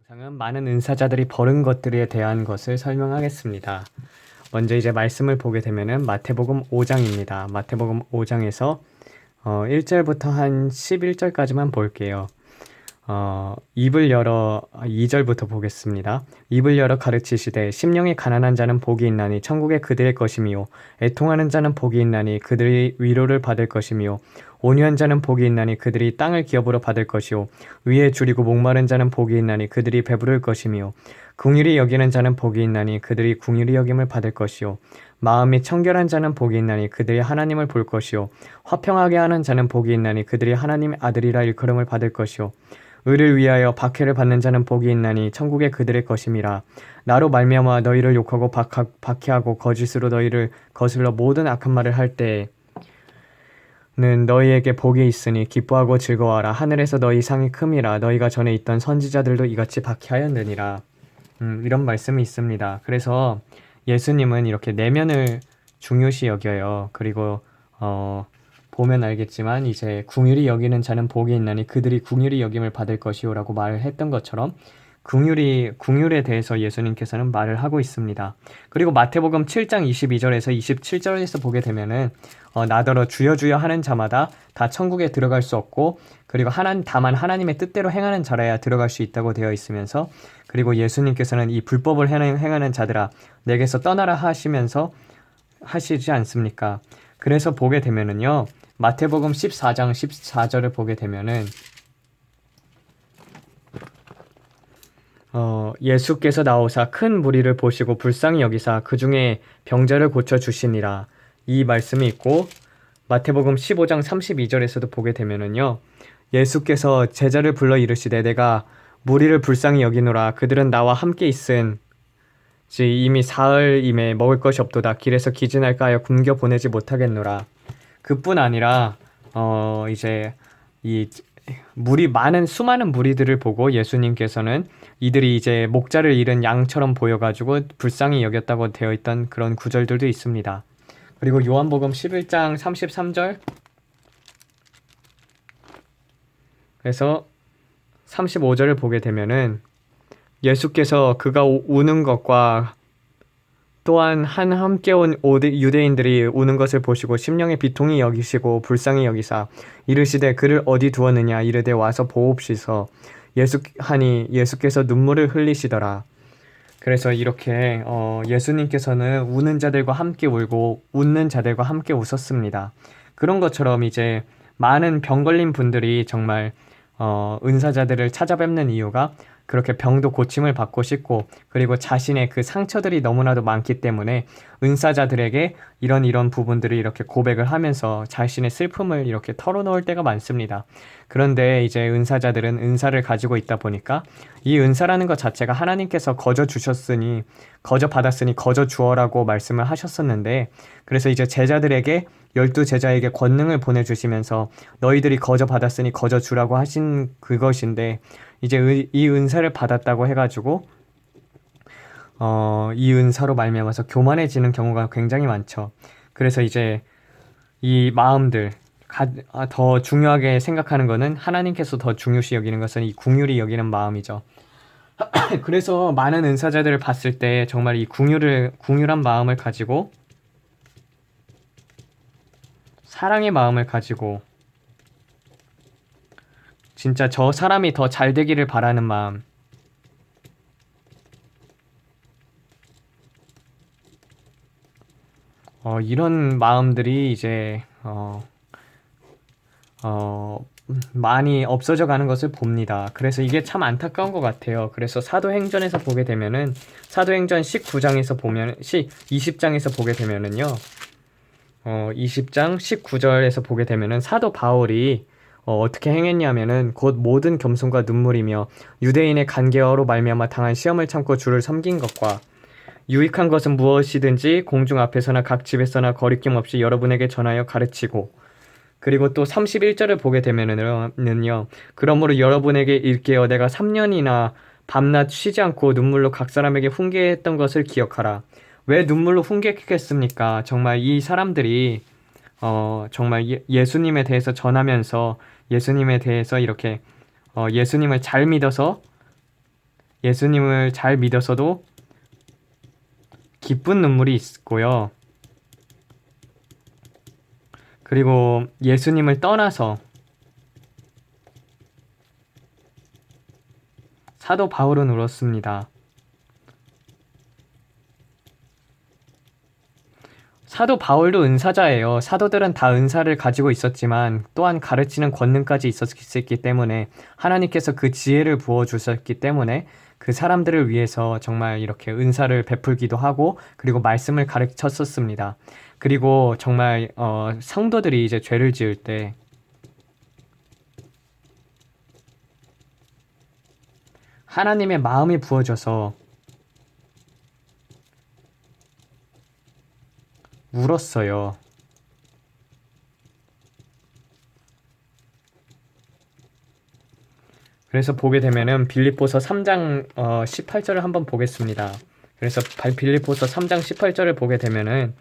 영상은 많은 은사자들이 벌은 것들에 대한 것을 설명하겠습니다. 먼저 이제 말씀을 보게 되면은 마태복음 5장입니다. 마태복음 5장에서 1절부터 한 11절까지만 볼게요. 입을 열어 2절부터 보겠습니다. 입을 열어 가르치시되 심령이 가난한 자는 복이 있나니 천국에 그들의 것이미요 애통하는 자는 복이 있나니 그들이 위로를 받을 것이미요 온유한 자는 복이 있나니 그들이 땅을 기업으로 받을 것이요 의에 줄이고 목마른 자는 복이 있나니 그들이 배부를 것이미요 긍휼히 여기는 자는 복이 있나니 그들이 긍휼히 여김을 받을 것이요 마음이 청결한 자는 복이 있나니 그들이 하나님을 볼 것이요 화평하게 하는 자는 복이 있나니 그들이 하나님의 아들이라 일컬음을 받을 것이요 의를 위하여 박해를 받는 자는 복이 있나니 천국에 그들의 것임이라. 나로 말미암아 너희를 욕하고 박해하고 거짓으로 너희를 거슬러 모든 악한 말을 할 때에는 너희에게 복이 있으니 기뻐하고 즐거워하라. 하늘에서 너희 상이 큼이라. 너희가 전에 있던 선지자들도 이같이 박해하였느니라. 이런 말씀이 있습니다. 그래서 예수님은 이렇게 내면을 중요시 여겨요. 그리고 보면 알겠지만 이제 긍휼히 여기는 자는 복이 있나니 그들이 긍휼히 여김을 받을 것이요라고 말을 했던 것처럼 긍휼에 대해서 예수님께서는 말을 하고 있습니다. 그리고 마태복음 7장 22절에서 27절에서 보게 되면은 나더러 주여 주여 하는 자마다 다 천국에 들어갈 수 없고 그리고 다만 하나님의 뜻대로 행하는 자라야 들어갈 수 있다고 되어 있으면서 그리고 예수님께서는 이 불법을 행하는 자들아 내게서 떠나라 하시면서 하시지 않습니까? 그래서 보게 되면은요. 마태복음 14장 14절을 보게 되면은 예수께서 나오사 큰 무리를 보시고 불쌍히 여기사 그 중에 병자를 고쳐 주시니라 이 말씀이 있고 마태복음 15장 32절에서도 보게 되면은요. 예수께서 제자를 불러 이르시되 내가 무리를 불쌍히 여기노라 그들은 나와 함께 있은 이미 사흘임에 먹을 것이 없도다 길에서 기진할까 하여 굶겨 보내지 못하겠노라. 그뿐 아니라 이제 이 수많은 무리들을 보고 예수님께서는 이들이 이제 목자를 잃은 양처럼 보여가지고 불쌍히 여겼다고 되어 있던 그런 구절들도 있습니다. 그리고 요한복음 11장 33절 그래서 35절을 보게 되면은 예수께서 그가 우는 것과 또한 함께 온 유대인들이 우는 것을 보시고 심령의 비통히 여기시고 불쌍히 여기사 이르시되 그를 어디 두었느냐 이르되 와서 보옵시서 하니 예수께서 눈물을 흘리시더라. 그래서 이렇게 예수님께서는 우는 자들과 함께 울고 웃는 자들과 함께 웃었습니다. 그런 것처럼 이제 많은 병 걸린 분들이 정말 은사자들을 찾아뵙는 이유가 그렇게 병도 고침을 받고 싶고 그리고 자신의 그 상처들이 너무나도 많기 때문에 은사자들에게 이런 부분들을 이렇게 고백을 하면서 자신의 슬픔을 이렇게 털어놓을 때가 많습니다. 그런데 이제 은사자들은 은사를 가지고 있다 보니까 이 은사라는 것 자체가 하나님께서 거저 받았으니 거저 주어라고 말씀을 하셨었는데 그래서 이제 제자들에게 12제자에게 권능을 보내주시면서 너희들이 거저 받았으니 거저 주라고 하신 그것인데 이제 이 은사를 받았다고 해가지고 이 은사로 말미암아서 교만해지는 경우가 굉장히 많죠. 그래서 이제 이 마음들 더 중요하게 생각하는 거는 하나님께서 더 중요시 여기는 것은 이 긍휼히 여기는 마음이죠. 그래서 많은 은사자들을 봤을 때 정말 이 긍휼한 마음을 가지고 사랑의 마음을 가지고 진짜 저 사람이 더 잘 되기를 바라는 마음 이런 마음들이 이제 많이 없어져 가는 것을 봅니다. 그래서 이게 참 안타까운 것 같아요. 그래서 사도행전에서 보게 되면은 사도행전 20장에서 보게 되면은요 20장 19절에서 보게 되면은 사도 바울이 어떻게 행했냐면은 곧 모든 겸손과 눈물이며 유대인의 간계어로 말미암아 당한 시험을 참고 주를 섬긴 것과 유익한 것은 무엇이든지 공중 앞에서나 각 집에서나 거리낌 없이 여러분에게 전하여 가르치고 그리고 또 31절을 보게 되면은요 그러므로 여러분에게 일깨어 내가 3년이나 밤낮 쉬지 않고 눈물로 각 사람에게 훈계했던 것을 기억하라. 왜 눈물로 훈계했겠습니까? 정말 이 사람들이 정말 예수님에 대해서 전하면서 예수님에 대해서 이렇게 예수님을 잘 믿어서 예수님을 잘 믿어서도 기쁜 눈물이 있고요. 그리고 예수님을 떠나서 사도 바울은 울었습니다. 사도 바울도 은사자예요. 사도들은 다 은사를 가지고 있었지만 또한 가르치는 권능까지 있었기 때문에 하나님께서 그 지혜를 부어주셨기 때문에 그 사람들을 위해서 정말 이렇게 은사를 베풀기도 하고 그리고 말씀을 가르쳤었습니다. 그리고 정말 성도들이 이제 죄를 지을 때 하나님의 마음이 부어져서 울었어요. 그래서 보게 되면은 빌립보서 3장 18절을 한번 보겠습니다. 그래서 빌립보서 3장 18절을 보게 되면은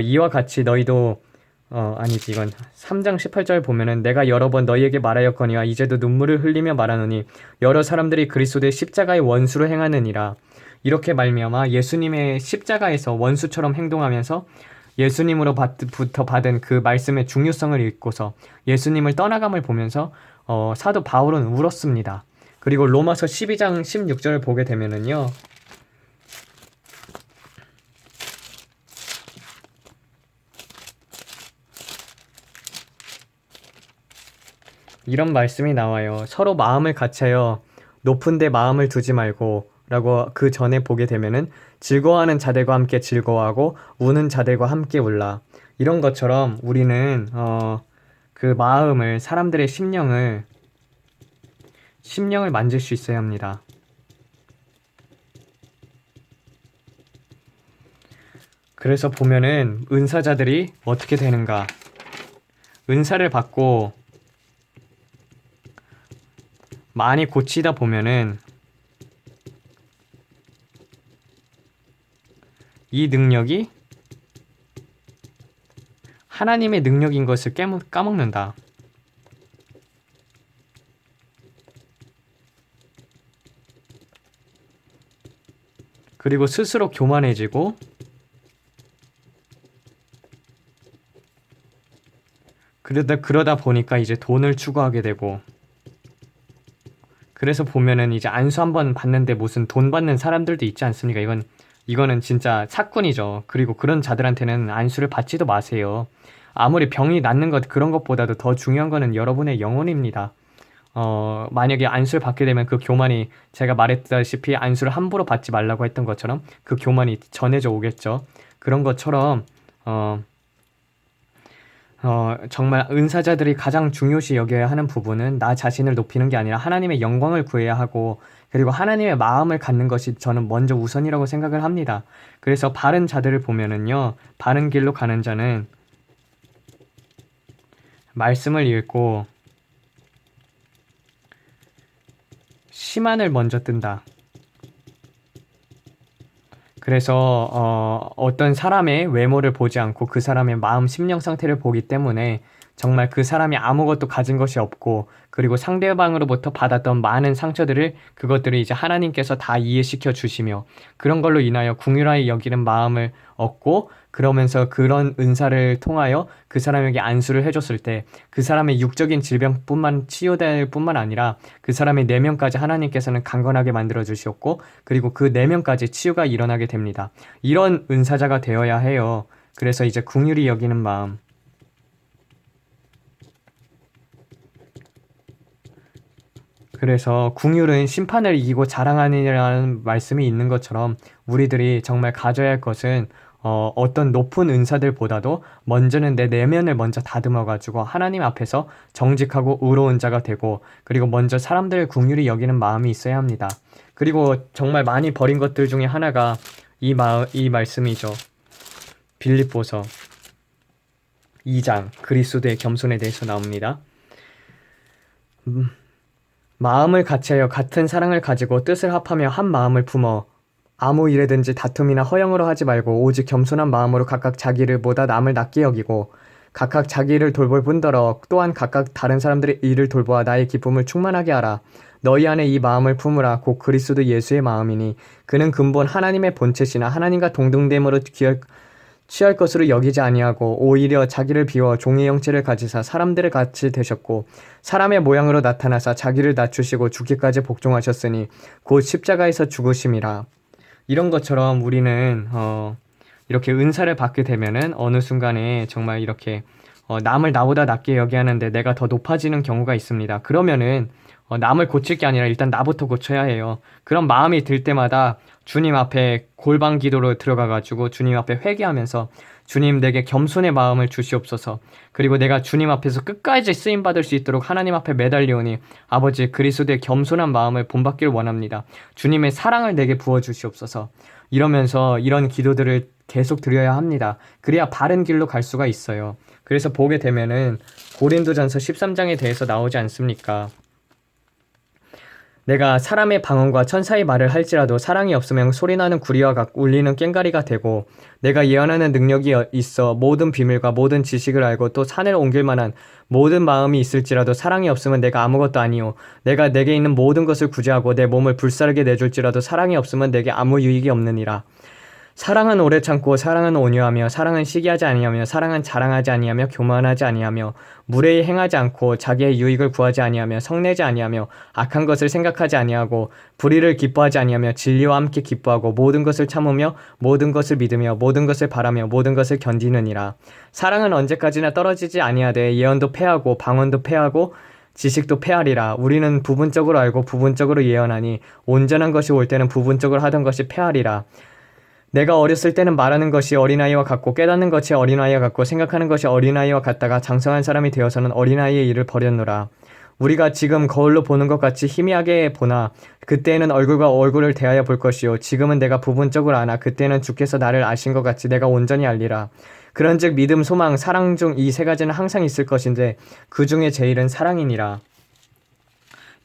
이와 같이 너희도 아니지 이건 3장 18절 보면은 내가 여러 번 너희에게 말하였거니와 이제도 눈물을 흘리며 말하노니 여러 사람들이 그리스도의 십자가의 원수로 행하느니라. 이렇게 말미암아 예수님의 십자가에서 원수처럼 행동하면서 예수님으로부터 받은 그 말씀의 중요성을 읽고서 예수님을 떠나감을 보면서 사도 바울은 울었습니다. 그리고 로마서 12장 16절을 보게 되면은요. 이런 말씀이 나와요. 서로 마음을 같이하여 높은 데 마음을 두지 말고 라고 그 전에 보게 되면은 즐거워하는 자들과 함께 즐거워하고 우는 자들과 함께 울라. 이런 것처럼 우리는 그 마음을 사람들의 심령을 만질 수 있어야 합니다. 그래서 보면은 은사자들이 어떻게 되는가? 은사를 받고 많이 고치다 보면은 이 능력이 하나님의 능력인 것을 까먹는다. 그리고 스스로 교만해지고 그러다 보니까 이제 돈을 추구하게 되고 그래서 보면은 이제 안수 한번 받는데 무슨 돈 받는 사람들도 있지 않습니까? 이거는 진짜 사꾼이죠. 그리고 그런 자들한테는 안수를 받지도 마세요. 아무리 병이 낫는 것 그런 것보다도 더 중요한 거는 여러분의 영혼입니다. 만약에 안수를 받게 되면 그 교만이 제가 말했다시피 안수를 함부로 받지 말라고 했던 것처럼 그 교만이 전해져 오겠죠. 그런 것처럼 정말 은사자들이 가장 중요시 여겨야 하는 부분은 나 자신을 높이는 게 아니라 하나님의 영광을 구해야 하고 그리고 하나님의 마음을 갖는 것이 저는 먼저 우선이라고 생각을 합니다. 그래서 바른 자들을 보면은요. 바른 길로 가는 자는 말씀을 읽고 시만을 먼저 뜬다. 그래서 어떤 사람의 외모를 보지 않고 그 사람의 마음 심령 상태를 보기 때문에 정말 그 사람이 아무것도 가진 것이 없고 그리고 상대방으로부터 받았던 많은 상처들을 그것들을 이제 하나님께서 다 이해시켜 주시며 그런 걸로 인하여 궁휼하게 여기는 마음을 얻고 그러면서 그런 은사를 통하여 그 사람에게 안수를 해줬을 때 그 사람의 육적인 질병뿐만 치유될 뿐만 아니라 그 사람의 내면까지 하나님께서는 강건하게 만들어 주셨고 그리고 그 내면까지 치유가 일어나게 됩니다. 이런 은사자가 되어야 해요. 그래서 이제 궁휼히 여기는 마음 그래서 궁휼은 심판을 이기고 자랑하느라는 말씀이 있는 것처럼 우리들이 정말 가져야 할 것은 어떤 높은 은사들보다도 먼저는 내 내면을 먼저 다듬어가지고 하나님 앞에서 정직하고 의로운 자가 되고 그리고 먼저 사람들을 궁휼히 여기는 마음이 있어야 합니다. 그리고 정말 많이 버린 것들 중에 하나가 이 말씀이죠. 빌립보서 2장 그리스도의 겸손에 대해서 나옵니다. 마음을 같이하여 같은 사랑을 가지고 뜻을 합하며 한 마음을 품어 아무 일에든지 다툼이나 허영으로 하지 말고 오직 겸손한 마음으로 각각 자기를 보다 남을 낮게 여기고 각각 자기를 돌볼 뿐더러 또한 각각 다른 사람들의 일을 돌보아 나의 기쁨을 충만하게 하라. 너희 안에 이 마음을 품으라. 곧 그리스도 예수의 마음이니 그는 근본 하나님의 본체시나 하나님과 동등됨으로 취할 것으로 여기지 아니하고 오히려 자기를 비워 종의 형체를 가지사 사람들을 같이 되셨고 사람의 모양으로 나타나사 자기를 낮추시고 죽기까지 복종하셨으니 곧 십자가에서 죽으심이라. 이런 것처럼 우리는 이렇게 은사를 받게 되면은 어느 순간에 정말 이렇게 남을 나보다 낮게 여기하는데 내가 더 높아지는 경우가 있습니다. 그러면은 남을 고칠 게 아니라 일단 나부터 고쳐야 해요. 그런 마음이 들 때마다 주님 앞에 골방 기도로 들어가가지고 주님 앞에 회개하면서 주님 내게 겸손의 마음을 주시옵소서. 그리고 내가 주님 앞에서 끝까지 쓰임받을 수 있도록 하나님 앞에 매달리오니 아버지 그리스도의 겸손한 마음을 본받기를 원합니다. 주님의 사랑을 내게 부어주시옵소서. 이러면서 이런 기도들을 계속 드려야 합니다. 그래야 바른 길로 갈 수가 있어요. 그래서 보게 되면은 고린도전서 13장에 대해서 나오지 않습니까? 내가 사람의 방언과 천사의 말을 할지라도 사랑이 없으면 소리나는 구리와 같고 울리는 꽹과리가 되고 내가 예언하는 능력이 있어 모든 비밀과 모든 지식을 알고 또 산을 옮길 만한 모든 마음이 있을지라도 사랑이 없으면 내가 아무것도 아니요 내가 내게 있는 모든 것을 구제하고 내 몸을 불사르게 내줄지라도 사랑이 없으면 내게 아무 유익이 없느니라. 사랑은 오래 참고 사랑은 온유하며 사랑은 시기하지 아니하며 사랑은 자랑하지 아니하며 교만하지 아니하며 무례히 행하지 않고 자기의 유익을 구하지 아니하며 성내지 아니하며 악한 것을 생각하지 아니하고 불의를 기뻐하지 아니하며 진리와 함께 기뻐하고 모든 것을 참으며 모든 것을 믿으며 모든 것을 바라며 모든 것을 견디느니라. 사랑은 언제까지나 떨어지지 아니하되 예언도 패하고 방언도 패하고 지식도 패하리라. 우리는 부분적으로 알고 부분적으로 예언하니 온전한 것이 올 때는 부분적으로 하던 것이 패하리라. 내가 어렸을 때는 말하는 것이 어린아이와 같고 깨닫는 것이 어린아이와 같고 생각하는 것이 어린아이와 같다가 장성한 사람이 되어서는 어린아이의 일을 버렸노라. 우리가 지금 거울로 보는 것 같이 희미하게 보나 그때에는 얼굴과 얼굴을 대하여 볼 것이요 지금은 내가 부분적으로 아나 그때는 주께서 나를 아신 것 같이 내가 온전히 알리라. 그런즉 믿음, 소망, 사랑 중 이 세 가지는 항상 있을 것인데 그 중에 제일은 사랑이니라.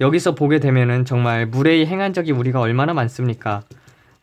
여기서 보게 되면은 정말 무례히 행한 적이 우리가 얼마나 많습니까?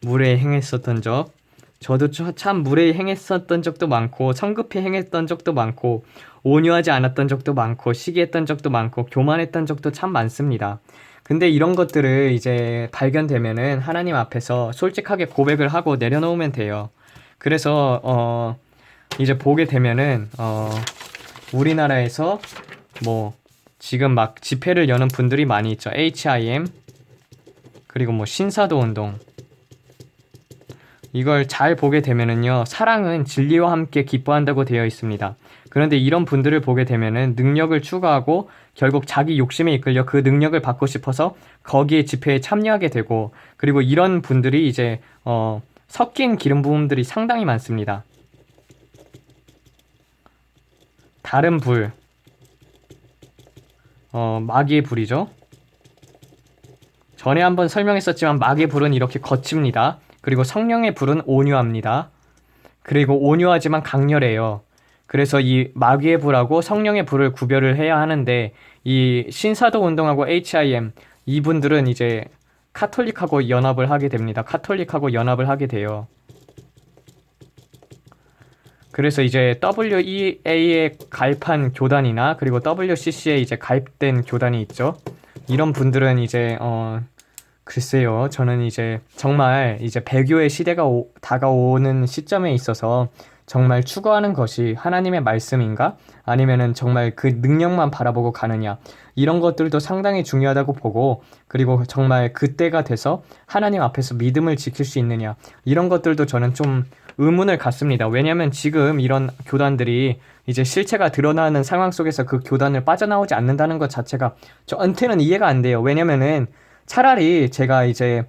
무례히 행했었던 적, 저도 참 무례히 행했었던 적도 많고 성급히 행했던 적도 많고 온유하지 않았던 적도 많고 시기했던 적도 많고 교만했던 적도 참 많습니다. 근데 이런 것들을 이제 발견되면은 하나님 앞에서 솔직하게 고백을 하고 내려놓으면 돼요. 그래서 이제 보게 되면은 우리나라에서 뭐 지금 막 집회를 여는 분들이 많이 있죠. HIM 그리고 뭐 신사도 운동 이걸 잘 보게 되면은요, 사랑은 진리와 함께 기뻐한다고 되어 있습니다. 그런데 이런 분들을 보게 되면은 능력을 추구하고 결국 자기 욕심에 이끌려 그 능력을 받고 싶어서 거기에 집회에 참여하게 되고, 그리고 이런 분들이 이제 섞인 기름 부음들이 상당히 많습니다. 다른 불, 마귀의 불이죠. 전에 한번 설명했었지만 마귀의 불은 이렇게 거칩니다. 그리고 성령의 불은 온유합니다. 그리고 온유하지만 강렬해요. 그래서 이 마귀의 불하고 성령의 불을 구별을 해야 하는데, 이 신사도 운동하고 HIM 이분들은 이제 카톨릭하고 연합을 하게 됩니다. 카톨릭하고 연합을 하게 돼요. 그래서 이제 WEA에 가입한 교단이나 그리고 WCC에 이제 가입된 교단이 있죠. 이런 분들은 이제 글쎄요, 저는 이제 정말 이제 배교의 시대가 다가오는 시점에 있어서 정말 추구하는 것이 하나님의 말씀인가? 아니면은 정말 그 능력만 바라보고 가느냐? 이런 것들도 상당히 중요하다고 보고, 그리고 정말 그때가 돼서 하나님 앞에서 믿음을 지킬 수 있느냐? 이런 것들도 저는 좀 의문을 갖습니다. 왜냐면 지금 이런 교단들이 이제 실체가 드러나는 상황 속에서 그 교단을 빠져나오지 않는다는 것 자체가 저한테는 이해가 안 돼요. 왜냐면은 차라리 제가 이제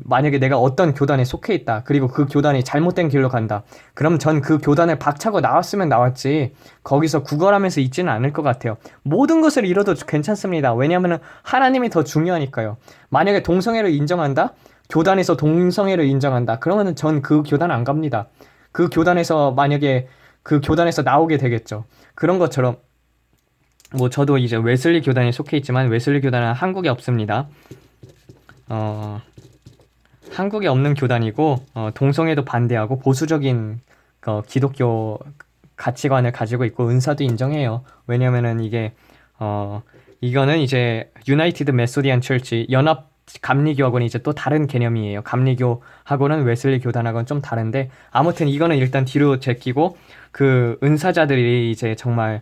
만약에 내가 어떤 교단에 속해 있다, 그리고 그 교단이 잘못된 길로 간다, 그럼 전 그 교단을 박차고 나왔으면 나왔지 거기서 구걸하면서 있지는 않을 것 같아요. 모든 것을 잃어도 괜찮습니다. 왜냐하면 하나님이 더 중요하니까요. 만약에 동성애를 인정한다? 교단에서 동성애를 인정한다? 그러면 전 그 교단 안 갑니다. 그 교단에서 만약에 그 교단에서 나오게 되겠죠. 그런 것처럼 뭐 저도 이제 웨슬리 교단에 속해 있지만 웨슬리 교단은 한국에 없습니다. 한국에 없는 교단이고 동성애도 반대하고 보수적인 기독교 가치관을 가지고 있고 은사도 인정해요. 왜냐면은 이게 이거는 이제 유나이티드 메소디안 철치 연합 감리교하고는 이제 또 다른 개념이에요. 감리교하고는 웨슬리 교단하고는 좀 다른데 아무튼 이거는 일단 뒤로 제끼고 그 은사자들이 이제 정말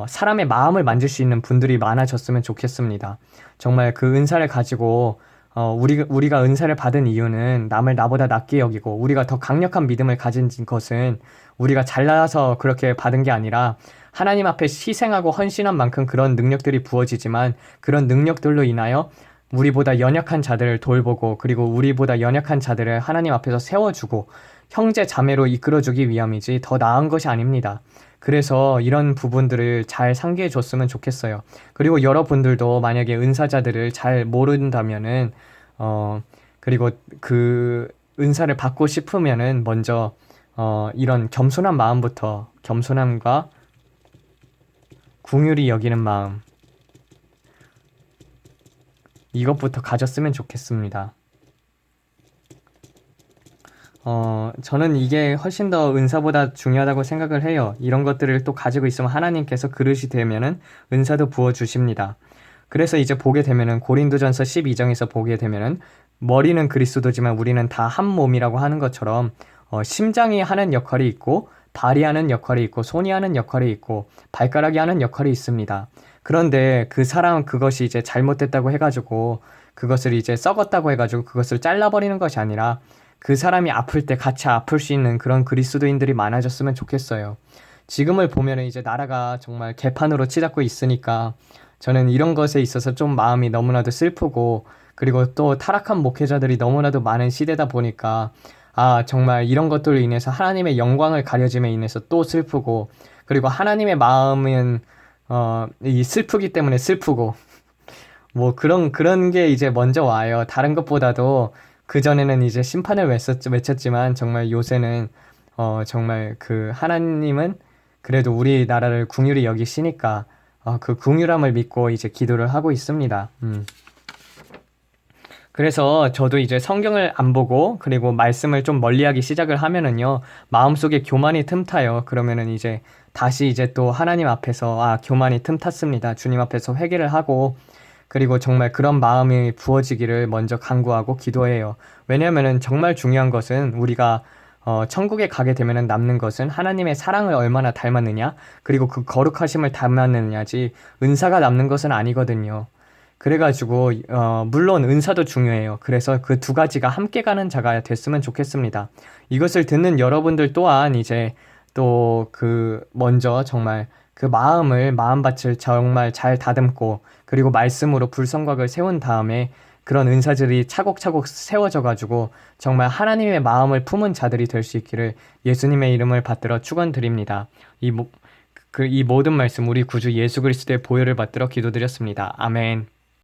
사람의 마음을 만질 수 있는 분들이 많아졌으면 좋겠습니다. 정말 그 은사를 가지고 우리가 은사를 받은 이유는 남을 나보다 낮게 여기고 우리가 더 강력한 믿음을 가진 것은 우리가 잘나서 그렇게 받은 게 아니라 하나님 앞에 희생하고 헌신한 만큼 그런 능력들이 부어지지만 그런 능력들로 인하여 우리보다 연약한 자들을 돌보고 그리고 우리보다 연약한 자들을 하나님 앞에서 세워주고 형제 자매로 이끌어주기 위함이지 더 나은 것이 아닙니다. 그래서 이런 부분들을 잘 상기해 줬으면 좋겠어요. 그리고 여러분들도 만약에 은사자들을 잘 모른다면은 그리고 그 은사를 받고 싶으면은 먼저 이런 겸손한 마음부터 겸손함과 긍휼히 여기는 마음 이것부터 가졌으면 좋겠습니다. 저는 이게 훨씬 더 은사보다 중요하다고 생각을 해요. 이런 것들을 또 가지고 있으면 하나님께서 그릇이 되면은 은사도 부어주십니다. 그래서 이제 보게 되면은 고린도전서 12장에서 보게 되면은 머리는 그리스도지만 우리는 다 한 몸이라고 하는 것처럼 심장이 하는 역할이 있고 발이 하는 역할이 있고 손이 하는 역할이 있고 발가락이 하는 역할이 있습니다. 그런데 그 사람은 그것이 이제 잘못됐다고 해가지고 그것을 이제 썩었다고 해가지고 그것을 잘라버리는 것이 아니라 그 사람이 아플 때 같이 아플 수 있는 그런 그리스도인들이 많아졌으면 좋겠어요. 지금을 보면은 이제 나라가 정말 개판으로 치닫고 있으니까 저는 이런 것에 있어서 좀 마음이 너무나도 슬프고 그리고 또 타락한 목회자들이 너무나도 많은 시대다 보니까 정말 이런 것들로 인해서 하나님의 영광을 가려짐에 인해서 또 슬프고 그리고 하나님의 마음은 이 슬프기 때문에 슬프고 뭐 그런 게 이제 먼저 와요. 다른 것보다도 그전에는 이제 심판을 외쳤지만 정말 요새는 정말 그 하나님은 그래도 우리나라를 긍휼히 여기시니까 그 긍휼함을 믿고 이제 기도를 하고 있습니다. 그래서 저도 이제 성경을 안 보고 그리고 말씀을 좀 멀리하기 시작을 하면은요 마음속에 교만이 틈타요. 그러면은 이제 다시 이제 또 하나님 앞에서 교만이 틈탔습니다. 주님 앞에서 회개를 하고 그리고 정말 그런 마음이 부어지기를 먼저 간구하고 기도해요. 왜냐면은 정말 중요한 것은 우리가 천국에 가게 되면은 남는 것은 하나님의 사랑을 얼마나 닮았느냐 그리고 그 거룩하심을 닮았느냐지 은사가 남는 것은 아니거든요. 그래가지고 물론 은사도 중요해요. 그래서 그 두 가지가 함께 가는 자가 됐으면 좋겠습니다. 이것을 듣는 여러분들 또한 이제 또 먼저 정말 그 마음밭을 정말 잘 다듬고 그리고 말씀으로 불성곽을 세운 다음에 그런 은사들이 차곡차곡 세워져가지고 정말 하나님의 마음을 품은 자들이 될 수 있기를 예수님의 이름을 받들어 축원드립니다. 이 모든 말씀 우리 구주 예수 그리스도의 보혈을 받들어 기도드렸습니다. 아멘.